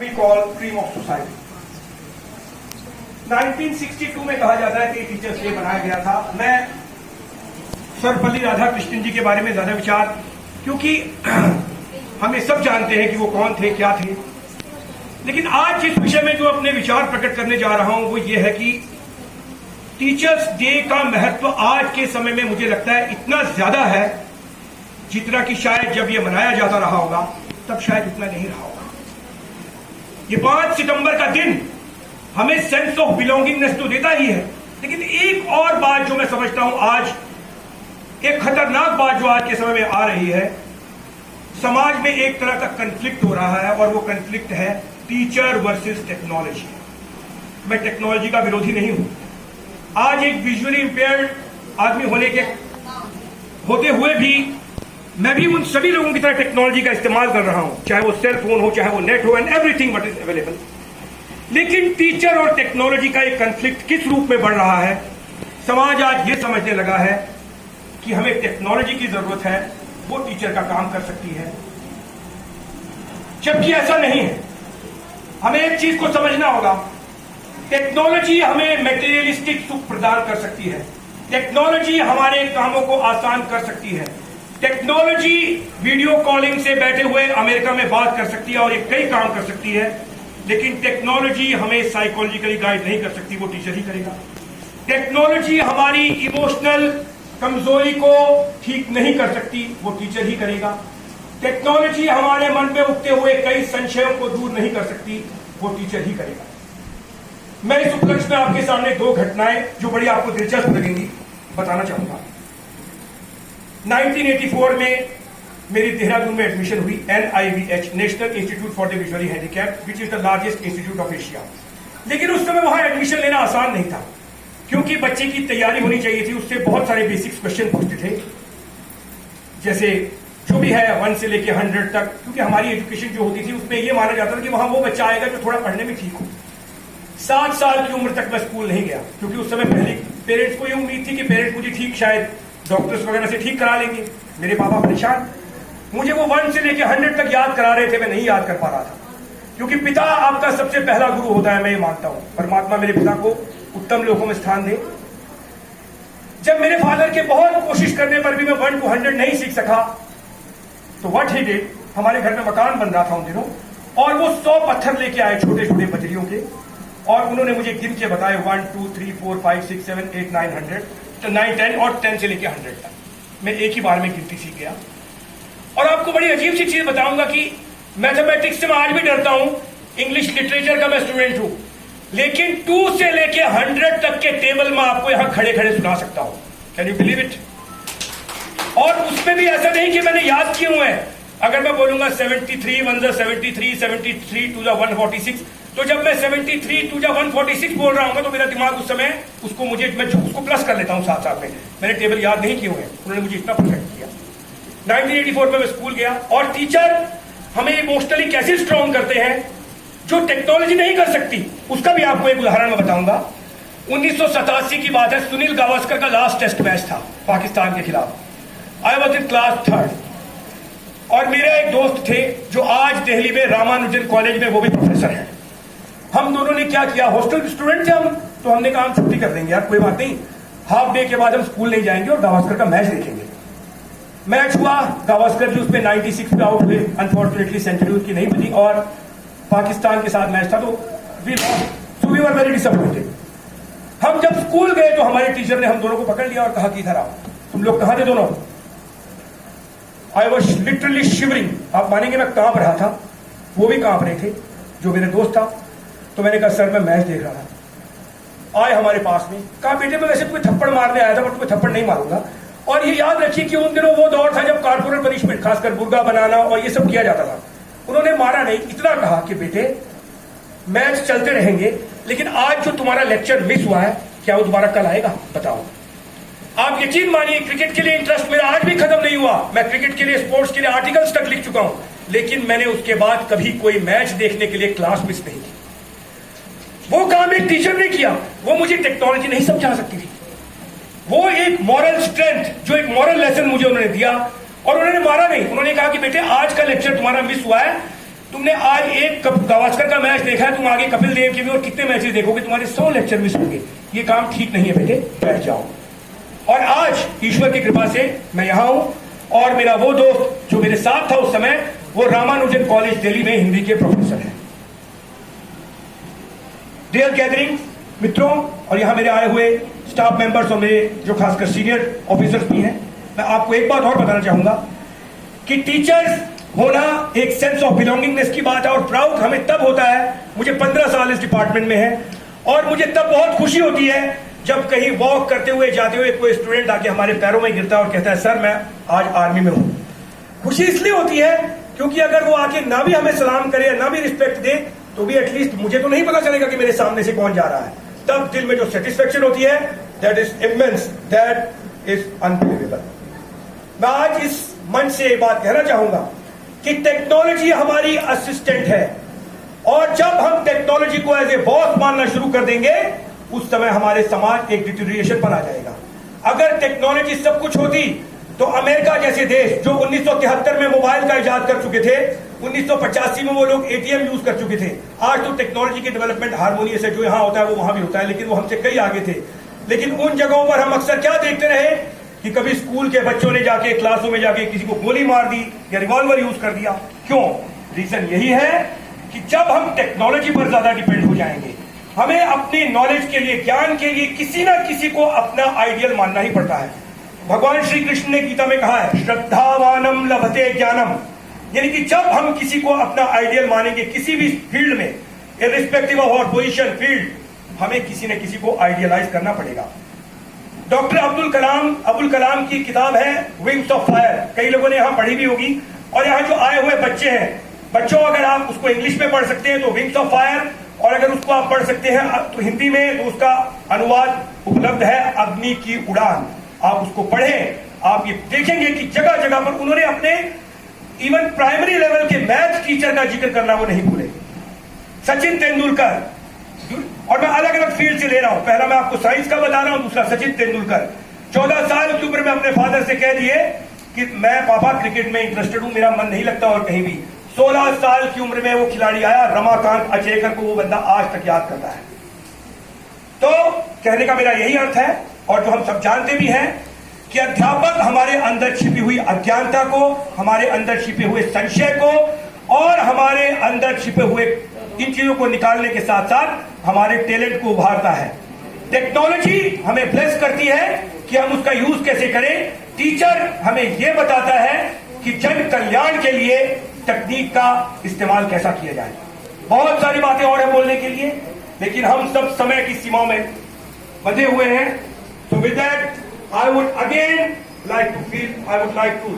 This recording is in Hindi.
we call cream of society. 1962 में कहा जाता है कि टीचर्स डे बनाया गया था। मैं सर्वपल्ली राधाकृष्णन जी के बारे में ज्यादा विचार, क्योंकि हमें सब जानते हैं कि वो कौन थे, क्या थे, लेकिन आज जिस विषय में जो अपने विचार प्रकट करने जा रहा हूं वो ये है कि टीचर्स डे का महत्व आज के समय में मुझे लगता है इतना ज्यादा है जितना कि शायद जब ये मनाया जाता रहा होगा तब शायद उतना नहीं रहा होगा। ये 5 सितंबर का दिन हमें सेंस ऑफ बिलोंगिंगनेस तो देता ही है, लेकिन एक और बात जो मैं समझता हूं आज, एक खतरनाक बात जो आज के समय में आ रही है, समाज में एक तरह का कंफ्लिक्ट हो रहा है और वो कंफ्लिक्ट है टीचर वर्सेस टेक्नोलॉजी। मैं टेक्नोलॉजी का विरोधी नहीं हूं। आज एक विजुअली इंपेयर्ड आदमी होते हुए भी मैं भी उन सभी लोगों की तरह टेक्नोलॉजी का इस्तेमाल कर रहा हूं, चाहे वो सेल फोन हो, चाहे वो नेट हो, and everything what is available. लेकिन टीचर और टेक्नोलॉजी का एक कंफ्लिक्ट किस रूप में बढ़ रहा है? समाज आज ये समझने लगा है कि हमें टेक्नोलॉजी की जरूरत है, वो टीचर का काम कर सकती है, जबकि ऐसा नहीं है। हमें एक चीज को समझना होगा, टेक्नोलॉजी हमें मटेरियलिस्टिक सुख प्रदान कर सकती है, टेक्नोलॉजी हमारे कामों को आसान कर सकती है, टेक्नोलॉजी वीडियो कॉलिंग से बैठे हुए अमेरिका में बात कर सकती है और ये कई काम कर सकती है, लेकिन टेक्नोलॉजी हमें साइकोलॉजिकली गाइड नहीं कर सकती, वो टीचर ही करेगा। टेक्नोलॉजी हमारी इमोशनल कमजोरी को ठीक नहीं कर सकती, वो टीचर ही करेगा। टेक्नोलॉजी हमारे मन में उठते हुए कई संशयों को दूर नहीं कर सकती, वो टीचर ही करेगा। मैं इस उपलक्ष्य में आपके सामने 2 घटनाएं जो बड़ी आपको दिलचस्प लगेंगी बताना चाहूंगा। 1984 में मेरी देहरादून में एडमिशन हुई NIVH, national institute for the visually handicapped, which is the largest institute of Asia. लेकिन उस समय वहां एडमिशन लेना आसान नहीं था, क्योंकि बच्चे की तैयारी होनी चाहिए थी। उससे बहुत सारे बेसिक्स क्वेश्चन पूछते थे, जैसे जो भी है 1 से लेके 100 तक, क्योंकि हमारी एजुकेशन जो होती थी उसमें यह माना जाता था कि वहां वो बच्चा आएगा जो थोड़ा पढ़ने में ठीक हो। 7 साल की उम्र तक मैं स्कूल नहीं गया, क्योंकि उस समय पहले पेरेंट्स को ये उम्मीद थी कि पेरेंट्स मुझे ठीक शायद डॉक्टर्स वगैरह से ठीक करा लेंगे। मेरे पापा परेशान, मुझे वो 1 से लेके 100 तक याद करा रहे थे, मैं नहीं याद कर पा रहा था, क्योंकि पिता आपका सबसे पहला गुरु होता है। मैं ये मानता हूं, परमात्मा मेरे पिता को उत्तम लोगों में स्थान दे। जब मेरे फादर के बहुत कोशिश करने पर भी मैं 1 to 100 नहीं सीख सका, तो व्हाट ही डिड, हमारे घर में मकान बन रहा था उन दिनों, और वो 100 पत्थर लेके आए छोटे छोटे बजरियों के, और उन्होंने मुझे गिन के बताए 1 2 3 4 5 6 7 8 9 100, तो 9 10 और 10 से लेके 100 तक मैं एक ही बार में गिनती सीख गया। और आपको बड़ी अजीब सी चीज बताऊंगा कि मैथमेटिक्स से मैं आज भी डरता हूं, इंग्लिश लिटरेचर का मैं स्टूडेंट हूं, लेकिन 2 से लेके 100 तक के टेबल में आपको यहां खड़े खड़े सुना सकता हूं। Can you believe it? और उसमें भी ऐसा नहीं कि मैंने याद किए हुए हैं। अगर मैं बोलूंगा 73 1 73 73 to the 146, तो जब मैं 73 to the 146 बोल रहा हूं तो मेरा दिमाग उस समय मैं उसको प्लस कर लेता हूं साथ साथ में। मैंने टेबल याद नहीं किए हुए, उन्होंने मुझे इतना परफेक्ट किया। 1984 में मैं स्कूल गया, और टीचर हमें इमोशनली कैसे स्ट्रांग करते हैं जो टेक्नोलॉजी नहीं कर सकती, उसका भी आपको एक उदाहरण मैं बताऊंगा। 1987 की बात है, सुनील गावस्कर का लास्ट टेस्ट मैच था पाकिस्तान के खिलाफ। I was in class 3rd, और मेरे एक दोस्त थे जो आज दिल्ली में रामानुजन कॉलेज में वो भी प्रोफेसर हैं। हम दोनों ने क्या किया, हॉस्टल स्टूडेंट थे हम, तो हमने कहा हम छुट्टी कर देंगे यार, कोई बात नहीं, हाफ डे के बाद हम स्कूल नहीं जाएंगे और गावस्कर का मैच देखेंगे। मैच हुआ, गावस्कर जी उसमें 96 पे आउट हुए, अनफॉर्चुनेटली सेंचुरी उनकी नहीं बनी, और पाकिस्तान के साथ मैच था, तो we lost, so we were very disappointed. हम जब स्कूल गए तो हमारे टीचर ने हम दोनों को पकड़ लिया और कहा कि इधर आओ। तुम लोग कहां थे दोनों? आई वॉज लिटरली शिवरिंग, आप मानेंगे मैं कांप रहा था, वो भी कांप रहे थे जो मेरे दोस्त था। तो मैंने कहा सर मैं मैच देख रहा था। आए हमारे पास में, कहा बेटे मैं वैसे तुम्हें थप्पड़ मारने आया था, बट तुम्हें थप्पड़ नहीं मारूंगा। और ये याद रखिए कि उन दिनों वो दौर था जब कॉर्पोरल पनिशमेंट, खासकर बुर्गा बनाना और ये सब किया जाता था। उन्होंने मारा नहीं, इतना कहा कि बेटे मैच चलते रहेंगे, लेकिन आज जो तुम्हारा लेक्चर मिस हुआ है, क्या वो दोबारा कल आएगा? बताओ। आप यकीन मानिए, क्रिकेट के लिए इंटरेस्ट मेरा आज भी खत्म नहीं हुआ। मैं क्रिकेट के लिए, स्पोर्ट्स के लिए आर्टिकल्स तक लिख चुका हूं, लेकिन मैंने उसके बाद कभी कोई मैच देखने के लिए क्लास मिस नहीं की। वो काम एक टीचर ने किया, वो मुझे टेक्नोलॉजी नहीं समझा सकती थी। वो एक मॉरल स्ट्रेंथ, जो एक मॉरल लेसन मुझे उन्होंने दिया, और उन्होंने मारा नहीं। उन्होंने कहा कि बेटे आज का लेक्चर तुम्हारा मिस हुआ है, तुमने आज एक गावस्कर का मैच देखा है, तुम आगे कपिल देव के भी और कितने मैचेस देखोगे, तुम्हारे 100 लेक्चर मिस होंगे। ये काम ठीक नहीं है बेटे, बैठ जाओ। और आज ईश्वर की कृपा से मैं यहां हूं, और मेरा वो दोस्त जो मेरे साथ था उस समय, वो रामानुजन कॉलेज दिल्ली में हिंदी के प्रोफेसर हैं। डियर गैदरिंग मित्रों, और यहां मेरे आए हुए स्टाफ मेंबर्स और मेरे जो खासकर सीनियर ऑफिसर्स भी हैं, मैं आपको एक बात और बताना चाहूंगा कि टीचर्स होना एक सेंस ऑफ बिलोंगिंगनेस की बात है, और प्राउड हमें तब होता है, मुझे 15 साल इस डिपार्टमेंट में है, और मुझे तब बहुत खुशी होती है जब कहीं वॉक करते हुए जाते हुए कोई स्टूडेंट आके हमारे पैरों में गिरता है और कहता है सर मैं आज आर्मी में हूं। खुशी इसलिए होती है क्योंकि अगर वो आके ना भी हमें सलाम करे या ना भी रिस्पेक्ट दे, तो भी एटलीस्ट मुझे तो नहीं पता चलेगा कि मेरे सामने से कौन जा रहा है। तब दिल में जो सेटिस्फेक्शन होती है, that is immense, that is unbelievable. मैं आज इस मंच से एक बात कहना चाहूंगा कि टेक्नोलॉजी हमारी असिस्टेंट है, और जब हम टेक्नोलॉजी को एज ए बॉस मानना शुरू कर देंगे, उस समय हमारे समाज एक डिटेरिएशन पर आ जाएगा। अगर टेक्नोलॉजी सब कुछ होती तो अमेरिका जैसे देश जो 1973 में मोबाइल का इजाद कर चुके थे, 1985 में वो लोग एटीएम यूज कर चुके थे। आज तो टेक्नोलॉजी के डेवलपमेंट हार्मोनियस है, जो यहां होता है वो वहां भी होता है, लेकिन वो हमसे कई आगे थे। लेकिन उन जगहों पर हम अक्सर क्या देखते रहे कि कभी स्कूल के बच्चों ने जाके क्लासों में जाके किसी को गोली मार दी या रिवॉल्वर यूज कर दिया। क्यों? रीजन यही है कि जब हम टेक्नोलॉजी पर ज्यादा डिपेंड हो जाएंगे, हमें अपनी नॉलेज के लिए, ज्ञान के लिए किसी ना किसी को अपना आइडियल मानना ही पड़ता है। भगवान श्री कृष्ण ने गीता में कहा है, श्रद्धावानम लभते ज्ञानम, यानी कि जब हम किसी को अपना आइडियल मानेंगे किसी भी फील्ड में, irrespective of our position, field, हमें किसी न किसी को आइडियलाइज करना पड़ेगा। डॉक्टर अब्दुल कलाम की किताब है विंग्स ऑफ फायर, कई लोगों ने यहां पढ़ी भी होगी। और यहां जो आए हुए बच्चे हैं, बच्चों अगर आप उसको इंग्लिश में पढ़ सकते हैं तो विंग्स ऑफ फायर, और अगर उसको आप पढ़ सकते हैं तो हिंदी में, तो उसका अनुवाद उपलब्ध है अग्नि की उड़ान। आप उसको पढ़ें, आप ये देखेंगे कि जगह जगह पर उन्होंने अपने इवन प्राइमरी लेवल के मैथ टीचर का जिक्र करना वो नहीं भूले। सचिन तेंदुलकर, और मैं अलग अलग फील्ड से ले रहा हूं, पहला मैं आपको साइंस का बता रहा हूं, दूसरा सचिन तेंदुलकर 14 साल की उम्र में अपने फादर से कह दिए कि मैं पापा क्रिकेट में इंटरेस्टेड हूं, मेरा मन नहीं लगता और कहीं भी। 16 साल की उम्र में वो खिलाड़ी आया, रमाकांत अचरेकर को वो बंदा आज तक याद करता है। तो कहने का मेरा यही अर्थ है, और जो हम सब जानते भी हैं, कि अध्यापक हमारे अंदर छिपी हुई अज्ञानता को, हमारे अंदर छिपे हुए संशय को, और हमारे अंदर छिपे हुए इन चीजों को निकालने के साथ साथ हमारे टैलेंट को उभारता है। टेक्नोलॉजी हमें ब्लेस करती है कि हम उसका यूज कैसे करें। टीचर हमें यह बताता है कि जन कल्याण के लिए तकनीक का इस्तेमाल कैसा किया जाए। बहुत सारी बातें और हैं बोलने के लिए, लेकिन हम सब समय की सीमा में बंधे हुए हैं। So with that, I would like to